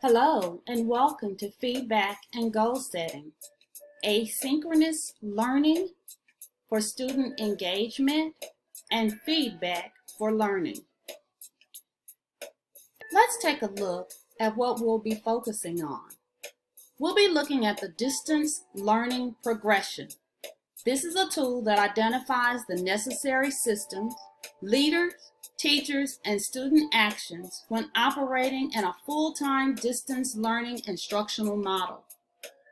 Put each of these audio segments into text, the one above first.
Hello and welcome to Feedback and Goal Setting, asynchronous learning for student engagement and feedback for learning. Let's take a look at what we'll be focusing on. We'll be looking at the distance learning progression. This is a tool that identifies the necessary systems, leaders, teachers, and student actions when operating in a full-time distance learning instructional model.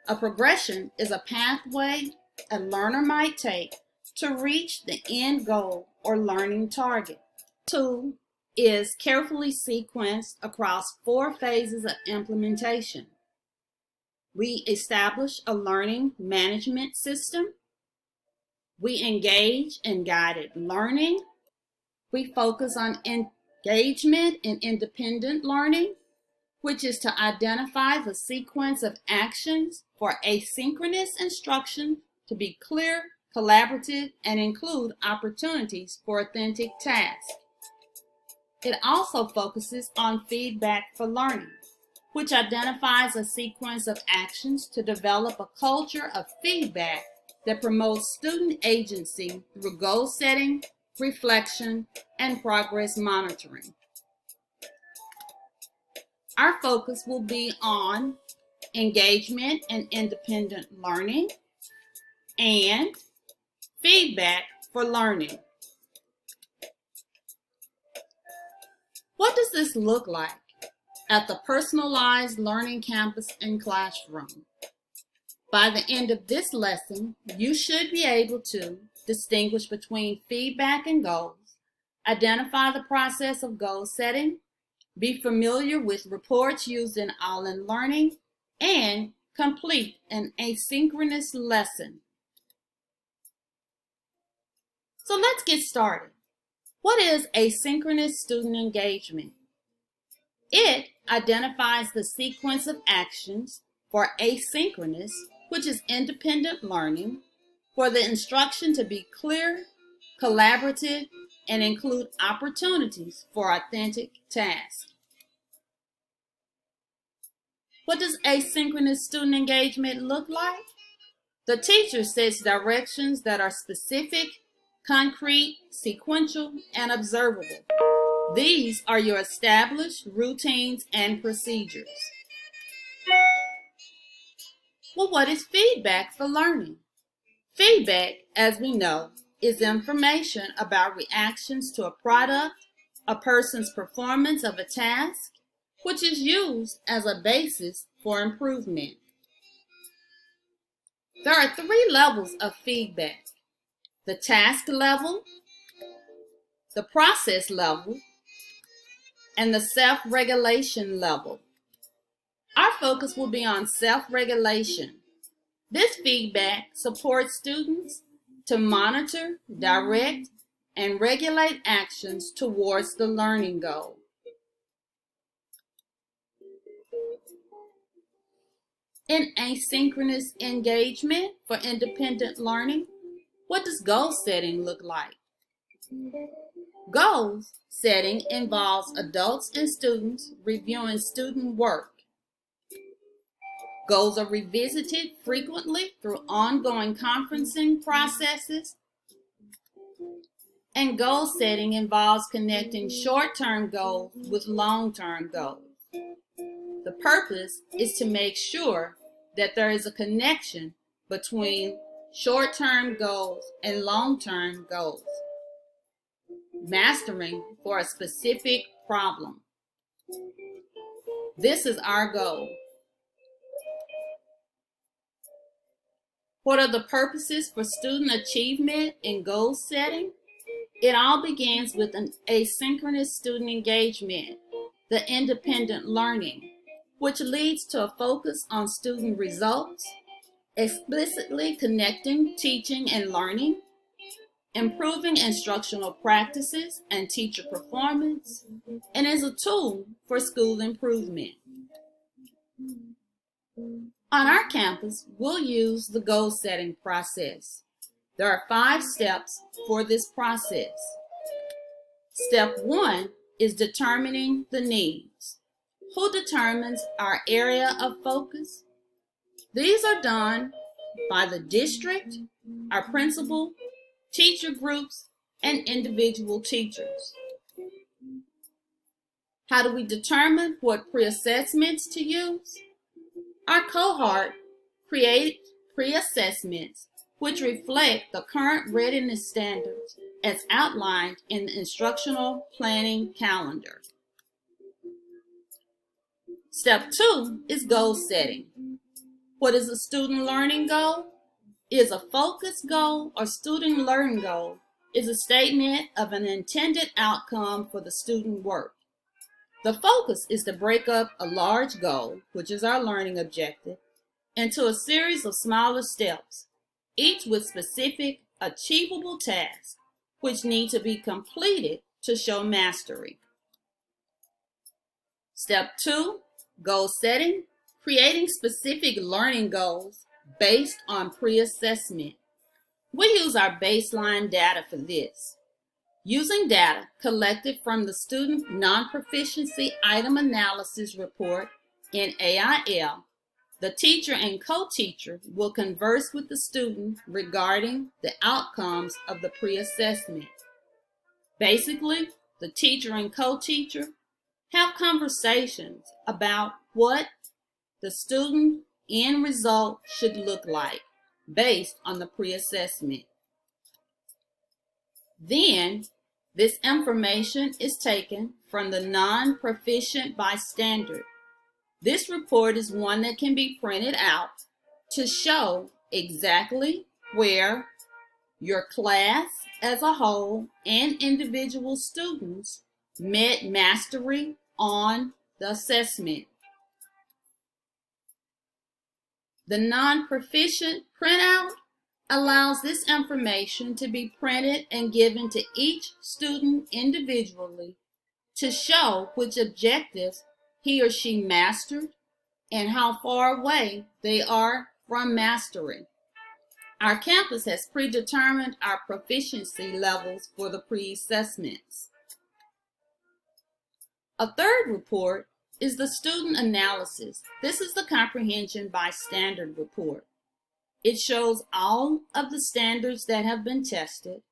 A progression is a pathway a learner might take to reach the end goal or learning target. The tool is carefully sequenced across 4 phases of implementation. We establish a learning management system. We engage in guided learning. We focus on engagement in independent learning, which is to identify the sequence of actions for asynchronous instruction to be clear, collaborative, and include opportunities for authentic tasks. It also focuses on feedback for learning, which identifies a sequence of actions to develop a culture of feedback that promotes student agency through goal setting, reflection, and progress monitoring. Our focus will be on engagement and independent learning and feedback for learning. What does this look like at the personalized learning campus and classroom? By the end of this lesson, you should be able to distinguish between feedback and goals, identify the process of goal setting, be familiar with reports used in All-in Learning, and complete an asynchronous lesson. So let's get started. What is asynchronous student engagement? It identifies the sequence of actions for asynchronous, which is independent learning, for the instruction to be clear, collaborative, and include opportunities for authentic tasks. What does asynchronous student engagement look like? The teacher sets directions that are specific, concrete, sequential, and observable. These are your established routines and procedures. Well, what is feedback for learning? Feedback, as we know, is information about reactions to a product, a person's performance of a task, which is used as a basis for improvement. There are 3 levels of feedback: the task level, the process level, and the self-regulation level. Our focus will be on self-regulation. This feedback supports students to monitor, direct, and regulate actions towards the learning goal. In asynchronous engagement for independent learning, what does goal setting look like? Goal setting involves adults and students reviewing student work. Goals are revisited frequently through ongoing conferencing processes, and goal setting involves connecting short-term goals with long-term goals. The purpose is to make sure that there is a connection between short-term goals and long-term goals, mastering for a specific problem. This is our goal. What are the purposes for student achievement and goal setting? It all begins with an asynchronous student engagement, the independent learning, which leads to a focus on student results, explicitly connecting teaching and learning, improving instructional practices and teacher performance, and is a tool for school improvement. On our campus, we'll use the goal setting process. There are 5 steps for this process. Step 1 is determining the needs. Who determines our area of focus? These are done by the district, our principal, teacher groups, and individual teachers. How do we determine what pre-assessments to use? Our cohort creates pre-assessments which reflect the current readiness standards as outlined in the instructional planning calendar. Step 2 is goal setting. What is a student learning goal? Is a focus goal or student learning goal is a statement of an intended outcome for the student work. The focus is to break up a large goal, which is our learning objective, into a series of smaller steps, each with specific achievable tasks, which need to be completed to show mastery. Step 2, goal setting, creating specific learning goals based on pre-assessment. We use our baseline data for this. Using data collected from the Student Non-Proficiency Item Analysis Report in AIL, the teacher and co-teacher will converse with the student regarding the outcomes of the pre-assessment. Basically, the teacher and co-teacher have conversations about what the student end result should look like based on the pre-assessment. Then, this information is taken from the non-proficient by standard. This report is one that can be printed out to show exactly where your class as a whole and individual students met mastery on the assessment. The non-proficient printout allows this information to be printed and given to each student individually to show which objectives he or she mastered and how far away they are from mastery. Our campus has predetermined our proficiency levels for the pre-assessments. A third report is the student analysis. This is the comprehension by standard report. It shows all of the standards that have been tested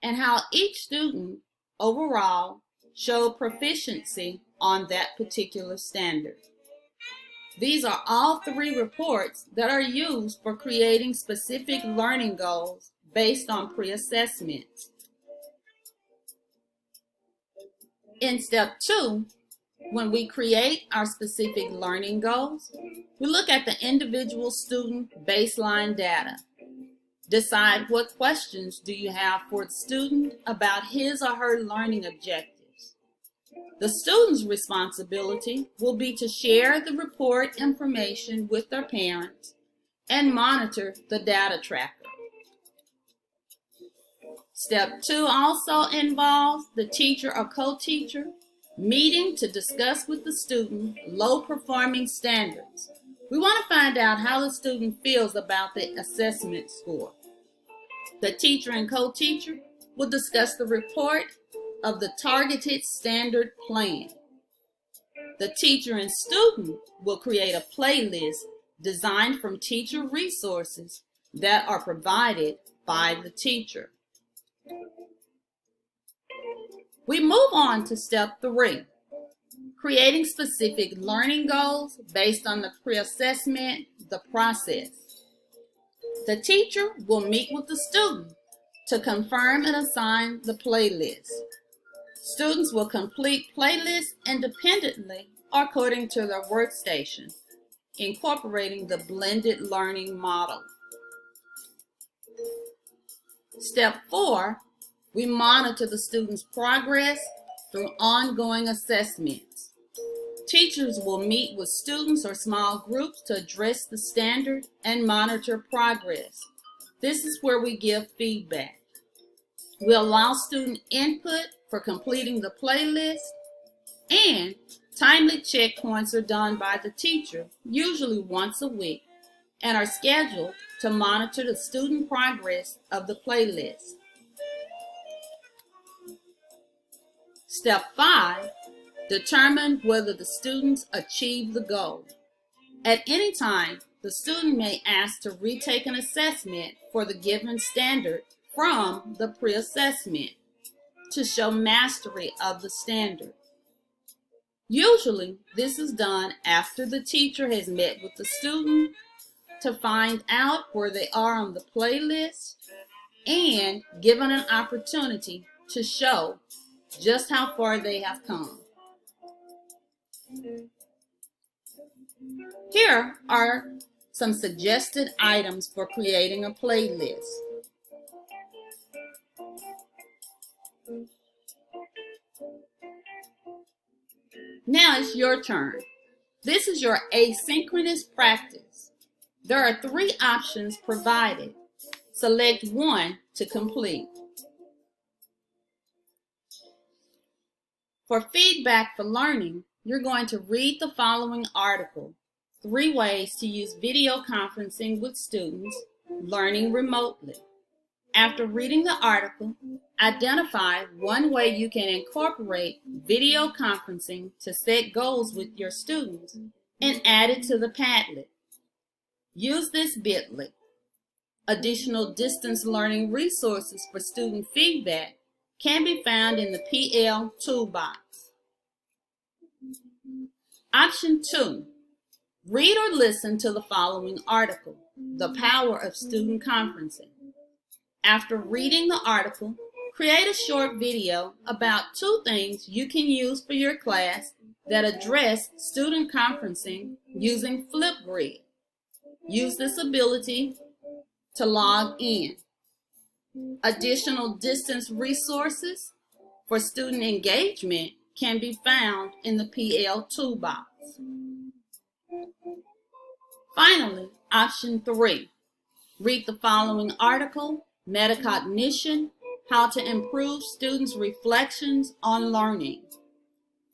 and how each student overall showed proficiency on that particular standard. These are all three reports that are used for creating specific learning goals based on pre-assessments. In step 2, when we create our specific learning goals, we look at the individual student baseline data. Decide what questions do you have for the student about his or her learning objectives. The student's responsibility will be to share the report information with their parents and monitor the data tracker. Step 2 also involves the teacher or co-teacher meeting to discuss with the student low-performing standards. We want to find out how the student feels about the assessment score. The teacher and co-teacher will discuss the report of the targeted standard plan. The teacher and student will create a playlist designed from teacher resources that are provided by the teacher. We move on to step 3, creating specific learning goals based on the pre-assessment, the process. The teacher will meet with the student to confirm and assign the playlist. Students will complete playlists independently or according to their workstation, incorporating the blended learning model. Step 4, we monitor the student's progress through ongoing assessments. Teachers will meet with students or small groups to address the standard and monitor progress. This is where we give feedback. We allow student input for completing the playlist, and timely checkpoints are done by the teacher, usually once a week, and are scheduled to monitor the student progress of the playlist. Step 5, Determine whether the students achieve the goal. At any time, the student may ask to retake an assessment for the given standard from the pre-assessment to show mastery of the standard. Usually, this is done after the teacher has met with the student to find out where they are on the playlist and given an opportunity to show just how far they have come. Here are some suggested items for creating a playlist. Now it's your turn. This is your asynchronous practice. There are 3 options provided. Select one to complete. For feedback for learning, you're going to read the following article, 3 ways to use video conferencing with students learning remotely. After reading the article, identify one way you can incorporate video conferencing to set goals with your students and add it to the Padlet. Use this bit.ly. Additional distance learning resources for student feedback can be found in the PL toolbox. Option 2. Read or listen to the following article, The Power of Student Conferencing. After reading the article, create a short video about 2 things you can use for your class that address student conferencing using Flipgrid. Use this ability to log in. Additional distance resources for student engagement can be found in the PL toolbox. Finally, option 3. Read the following article, Metacognition, How to Improve Students' Reflections on Learning.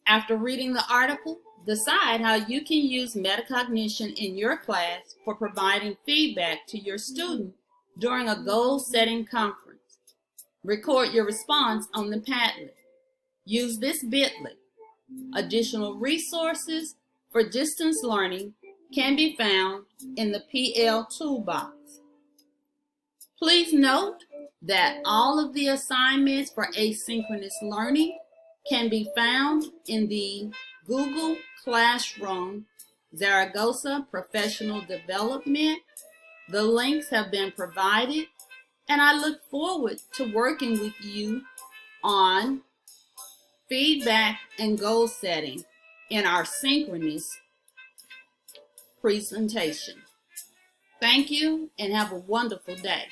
After reading the article, decide how you can use metacognition in your class for providing feedback to your student during a goal-setting conference. Record your response on the Padlet. Use this bit.ly. Additional resources for distance learning can be found in the PL toolbox. Please note that all of the assignments for asynchronous learning can be found in the Google Classroom Zaragoza Professional Development. The links have been provided, and I look forward to working with you on feedback and goal setting in our synchronous presentation. Thank you and have a wonderful day.